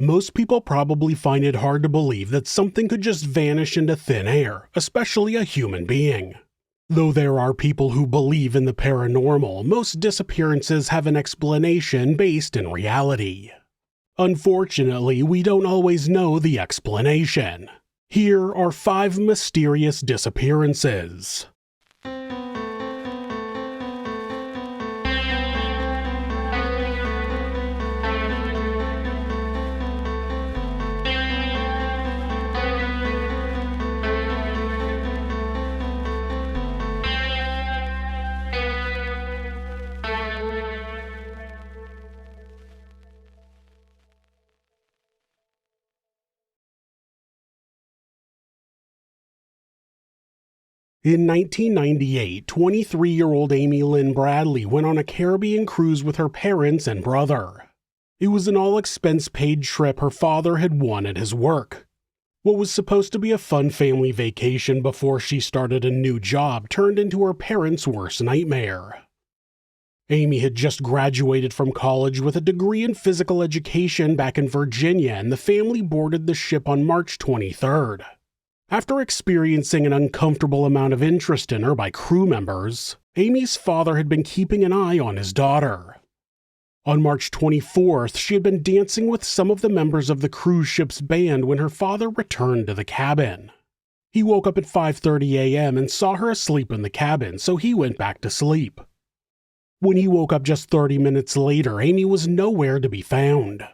Most people probably find it hard to believe that something could just vanish into thin air, especially a human being. Though there are people who believe in the paranormal, most disappearances have an explanation based in reality. Unfortunately, we don't always know the explanation. Here are 5 mysterious disappearances. In 1998, 23-year-old Amy Lynn Bradley went on a Caribbean cruise with her parents and brother. It was an all-expense-paid trip her father had won at his work. What was supposed to be a fun family vacation before she started a new job turned into her parents' worst nightmare. Amy had just graduated from college with a degree in physical education back in Virginia, and the family boarded the ship on March 23rd. After experiencing an uncomfortable amount of interest in her by crew members, Amy's father had been keeping an eye on his daughter. On March 24th, she had been dancing with some of the members of the cruise ship's band when her father returned to the cabin. He woke up at 5:30 a.m. and saw her asleep in the cabin, so he went back to sleep. When he woke up just 30 minutes later, Amy was nowhere to be found.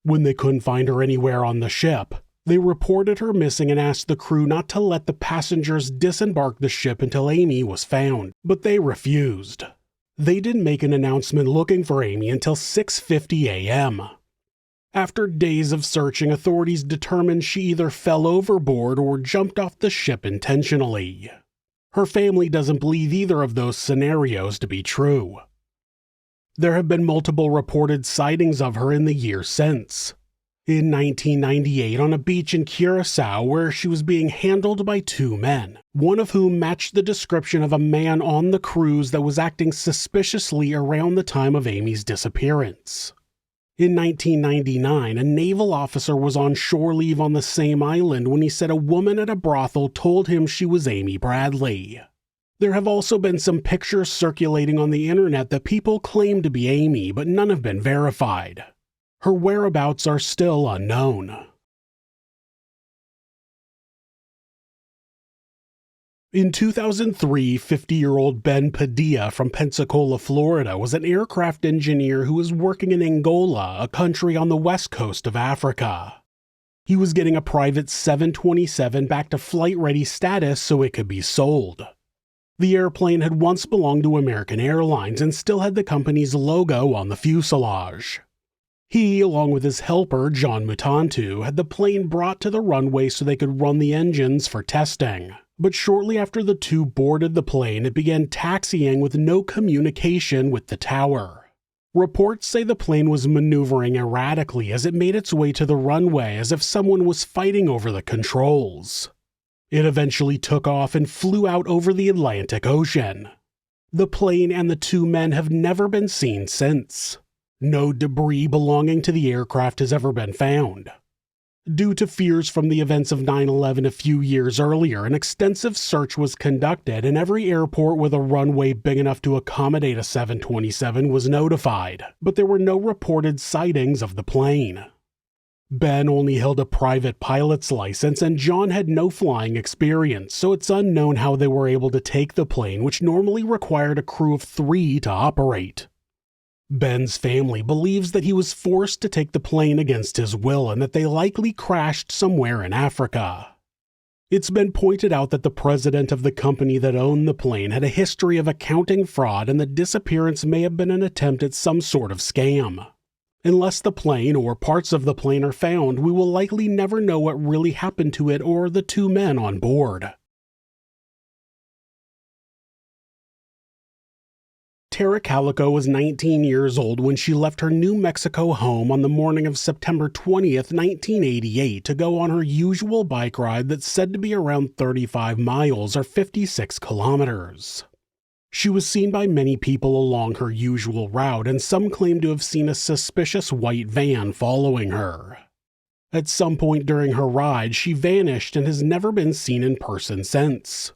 When they couldn't find her anywhere on the ship, they reported her missing and asked the crew not to let the passengers disembark the ship until Amy was found, but they refused. They didn't make an announcement looking for Amy until 6:50 a.m. After days of searching, authorities determined she either fell overboard or jumped off the ship intentionally. Her family doesn't believe either of those scenarios to be true. There have been multiple reported sightings of her in the years since. In 1998, on a beach in Curacao where she was being handled by 2 men, one of whom matched the description of a man on the cruise that was acting suspiciously around the time of Amy's disappearance. In 1999, a naval officer was on shore leave on the same island when he said a woman at a brothel told him she was Amy Bradley. There have also been some pictures circulating on the internet that people claim to be Amy, but none have been verified. Her whereabouts are still unknown. In 2003, 50-year-old Ben Padilla from Pensacola, Florida, was an aircraft engineer who was working in Angola, a country on the west coast of Africa. He was getting a private 727 back to flight-ready status so it could be sold. The airplane had once belonged to American Airlines and still had the company's logo on the fuselage. He, along with his helper, John Mutantu, had the plane brought to the runway so they could run the engines for testing. But shortly after the two boarded the plane, it began taxiing with no communication with the tower. Reports say the plane was maneuvering erratically as it made its way to the runway as if someone was fighting over the controls. It eventually took off and flew out over the Atlantic Ocean. The plane and the 2 men have never been seen since. No debris belonging to the aircraft has ever been found. Due to fears from the events of 9/11 a few years earlier, an extensive search was conducted and every airport with a runway big enough to accommodate a 727 was notified, but there were no reported sightings of the plane. Ben only held a private pilot's license and John had no flying experience, so it's unknown how they were able to take the plane, which normally required a crew of 3 to operate. Ben's family believes that he was forced to take the plane against his will and that they likely crashed somewhere in Africa. It's been pointed out that the president of the company that owned the plane had a history of accounting fraud and the disappearance may have been an attempt at some sort of scam. Unless the plane or parts of the plane are found, we will likely never know what really happened to it or the 2 men on board. Tara Calico was 19 years old when she left her New Mexico home on the morning of September 20th, 1988 to go on her usual bike ride that's said to be around 35 miles or 56 kilometers. She was seen by many people along her usual route, and some claim to have seen a suspicious white van following her. At some point during her ride, she vanished and has never been seen in person since.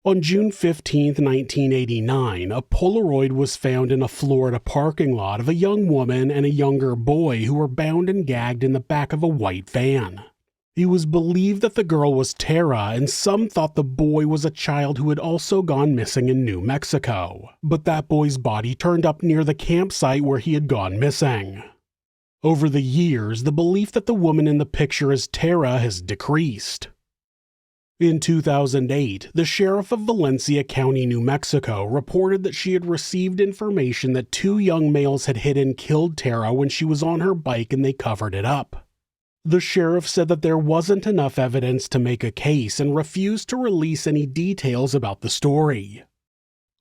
On June 15, 1989, a Polaroid was found in a Florida parking lot of a young woman and a younger boy who were bound and gagged in the back of a white van. It was believed that the girl was Tara, and some thought the boy was a child who had also gone missing in New Mexico, but that boy's body turned up near the campsite where he had gone missing. Over the years, the belief that the woman in the picture is Tara has decreased. In 2008, the sheriff of Valencia County, New Mexico, reported that she had received information that two young males had hit and killed Tara when she was on her bike and they covered it up. The sheriff said that there wasn't enough evidence to make a case and refused to release any details about the story.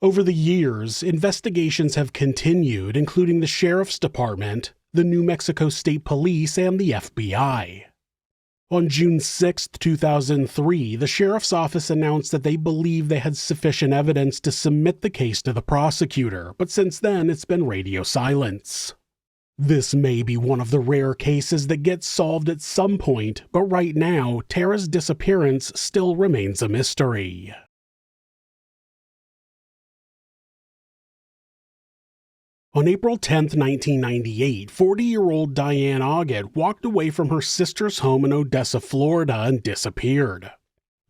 Over the years, investigations have continued, including the Sheriff's Department, the New Mexico State Police, and the FBI. On June 6, 2003, the Sheriff's Office announced that they believe they had sufficient evidence to submit the case to the prosecutor, but since then it's been radio silence. This may be one of the rare cases that gets solved at some point, but right now, Tara's disappearance still remains a mystery. On April 10, 1998, 40-year-old Diane Augget walked away from her sister's home in Odessa, Florida, and disappeared.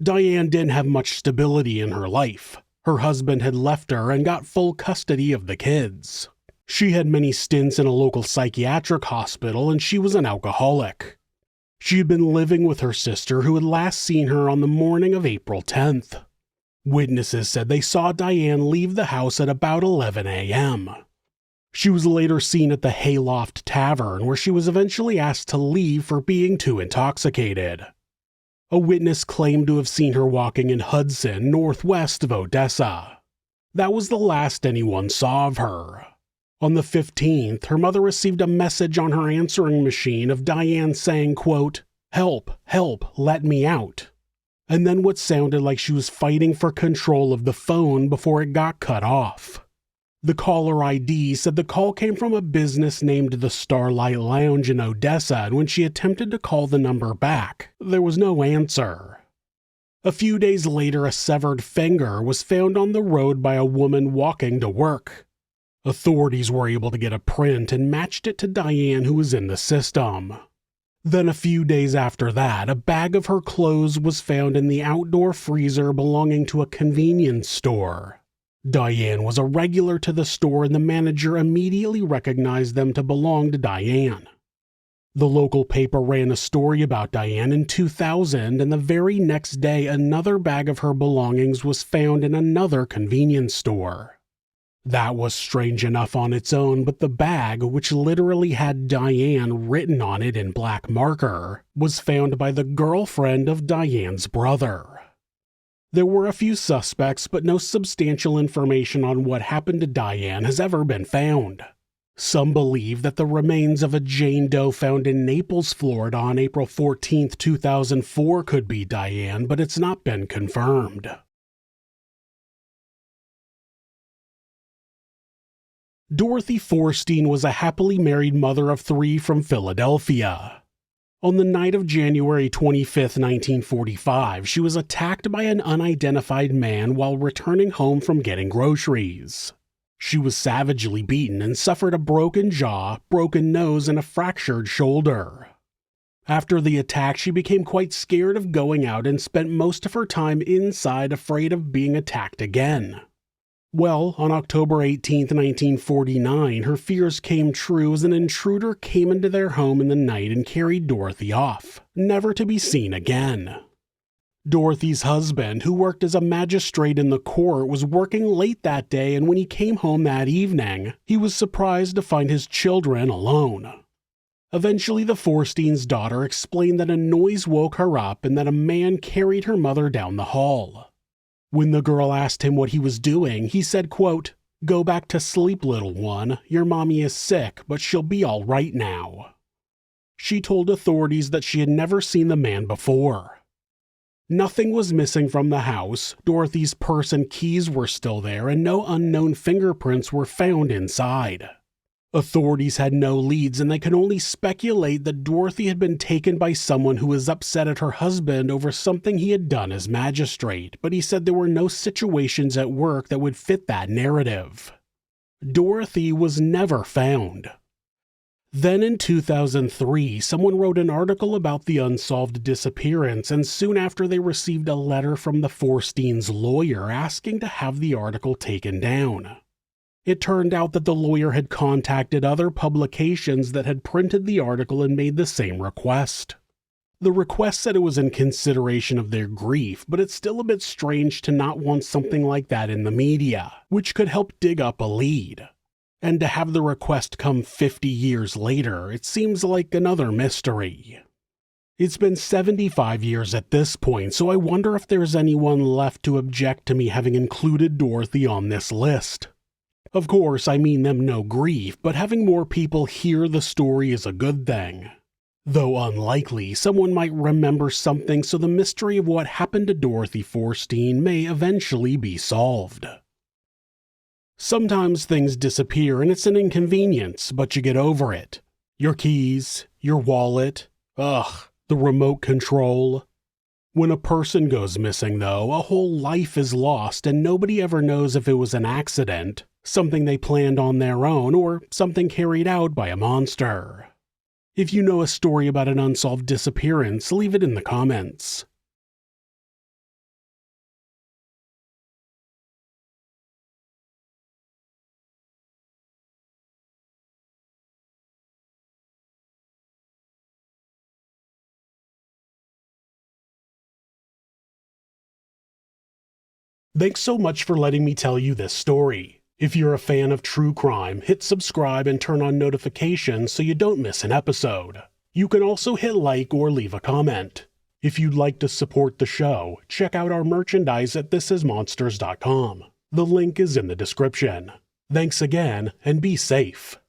Diane didn't have much stability in her life. Her husband had left her and got full custody of the kids. She had many stints in a local psychiatric hospital, and she was an alcoholic. She had been living with her sister, who had last seen her on the morning of April 10th. Witnesses said they saw Diane leave the house at about 11 a.m. She was later seen at the Hayloft Tavern, where she was eventually asked to leave for being too intoxicated. A witness claimed to have seen her walking in Hudson, northwest of Odessa. That was the last anyone saw of her. On the 15th, her mother received a message on her answering machine of Diane saying, quote, "Help, help, let me out," and then what sounded like she was fighting for control of the phone before it got cut off. The caller ID said the call came from a business named the Starlight Lounge in Odessa, and when she attempted to call the number back, there was no answer. A few days later, a severed finger was found on the road by a woman walking to work. Authorities were able to get a print and matched it to Diane, who was in the system. Then a few days after that, a bag of her clothes was found in the outdoor freezer belonging to a convenience store. Diane was a regular to the store, and the manager immediately recognized them to belong to Diane. The local paper ran a story about Diane in 2000, and the very next day another bag of her belongings was found in another convenience store. That was strange enough on its own, but the bag, which literally had Diane written on it in black marker, was found by the girlfriend of Diane's brother. There were a few suspects, but no substantial information on what happened to Diane has ever been found. Some believe that the remains of a Jane Doe found in Naples, Florida on April 14, 2004 could be Diane, but it's not been confirmed. Dorothy Forstein was a happily married mother of 3 from Philadelphia. On the night of January 25, 1945, she was attacked by an unidentified man while returning home from getting groceries. She was savagely beaten and suffered a broken jaw, broken nose, and a fractured shoulder. After the attack, she became quite scared of going out and spent most of her time inside, afraid of being attacked again. Well, on October 18, 1949, her fears came true as an intruder came into their home in the night and carried Dorothy off, never to be seen again. Dorothy's husband, who worked as a magistrate in the court, was working late that day, and when he came home that evening, he was surprised to find his children alone. Eventually, the Forstein's daughter explained that a noise woke her up and that a man carried her mother down the hall. When the girl asked him what he was doing, he said, quote, "Go back to sleep, little one. Your mommy is sick, but she'll be all right now." She told authorities that she had never seen the man before. Nothing was missing from the house. Dorothy's purse and keys were still there, and no unknown fingerprints were found inside. Authorities had no leads, and they could only speculate that Dorothy had been taken by someone who was upset at her husband over something he had done as magistrate, but he said there were no situations at work that would fit that narrative. Dorothy was never found. Then in 2003, someone wrote an article about the unsolved disappearance, and soon after they received a letter from the Forstein's lawyer asking to have the article taken down. It turned out that the lawyer had contacted other publications that had printed the article and made the same request. The request said it was in consideration of their grief, but it's still a bit strange to not want something like that in the media, which could help dig up a lead. And to have the request come 50 years later, it seems like another mystery. It's been 75 years at this point, so I wonder if there's anyone left to object to me having included Dorothy on this list. Of course, I mean them no grief, but having more people hear the story is a good thing. Though unlikely, someone might remember something, so the mystery of what happened to Dorothy Forstein may eventually be solved. Sometimes things disappear and it's an inconvenience, but you get over it. Your keys, your wallet, the remote control. When a person goes missing, though, a whole life is lost and nobody ever knows if it was an accident, something they planned on their own, or something carried out by a monster. If you know a story about an unsolved disappearance, leave it in the comments. Thanks so much for letting me tell you this story. If you're a fan of true crime, hit subscribe and turn on notifications so you don't miss an episode. You can also hit like or leave a comment. If you'd like to support the show, check out our merchandise at thisismonsters.com. The link is in the description. Thanks again, and be safe.